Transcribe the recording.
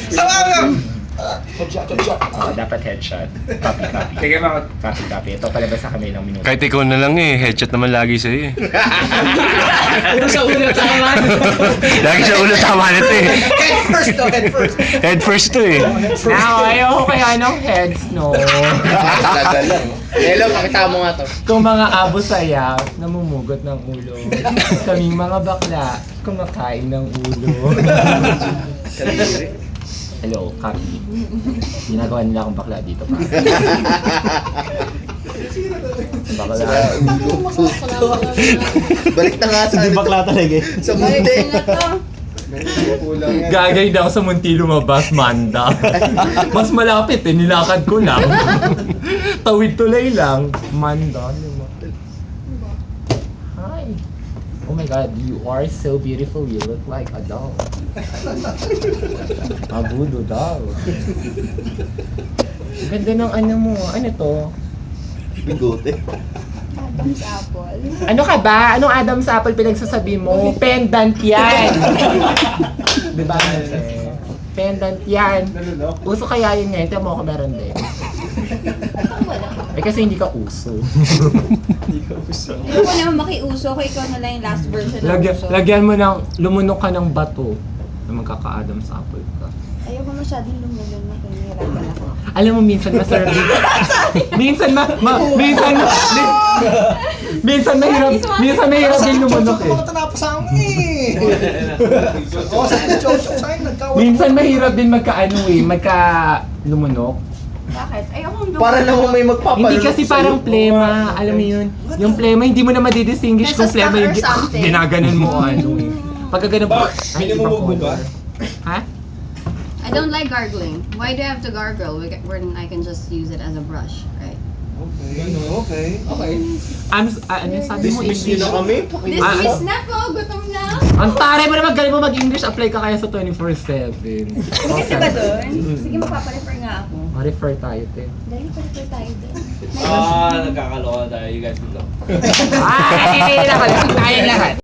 Sama! Dapat headshot. Copy. Sige mga. Copy. Ito palabas sa kami ng minuto. Kahit ikaw na lang eh, headshot naman lagi sa'yo eh. Puro sa ulo, tama. Lagi sa ulo tama na to eh. Head first to, head first. Head first to eh. Now, ayoko kaya ng heads, no? Tagal lang. Hello, pakita mo nga to. Kung mga abo saya, namumugot ng ulo. Kaming mga bakla, kumakain ng ulo. Hello, copy. Ginagawa nila akong bakla dito pa. Bakla. Balik na nga sa... Hindi bakla talaga eh. Sa mundi. Gagay daw sa munti lumabas, Manda. Mas malapit eh, nilakad ko lang. Tawid tulay lang, Manda. Hi. Oh my God, you are so beautiful. You look like a doll. Agudo daw. Ganda ng ano mo. Ano to? Bigote. Adam's apple. Ano ka ba? Anong Adam's apple pinagsasabi mo? Pendant yan! Diba? Pendant yan. Uso kaya yun ngayon. Tiyan mo ako meron din. Wala. Eh kasi hindi ka uso. Hindi ko naman makiuso ko, ikaw na lang yung last version ng uso. Lagyan mo ng, lumunok ka ng bato na magkaka-Adam's apple ka. Ayoko masyadong lumulunok, nahihirapan ako. Alam mo, minsan masarap din. minsan mahirap din lumunok eh. Tanapos sa akin eh. Oo, sa chow-chow sa akin, nagkawa. Minsan mahirap din lumunok. Bakit? Ayoko lumulunok. Para naman may magpapalunok Hindi kasi parang plema, alam mo yun. Yung plema, hindi mo na madidistinguish kung Nasa plema yung stuck or something. ginaganon mo ano eh. Pagka ganun po, Minumubog ba? Ha? I don't like gargling. Why do I have to gargle when I can just use it as a brush, right? Okay. Ano sabi mo Dismiss nyo English? na kami. Dismiss na po, gutom na. Ang taray mo naman, galing mo mag-English, apply ka kaya sa 24/7. Kasi ba doon? Sige, magpaparefer nga ako. Ma-refer tayo, te. Dahil parefer tayo doon. Nagkakaloka tayo. You guys will know. Ay, nakalimutan tayo lahat.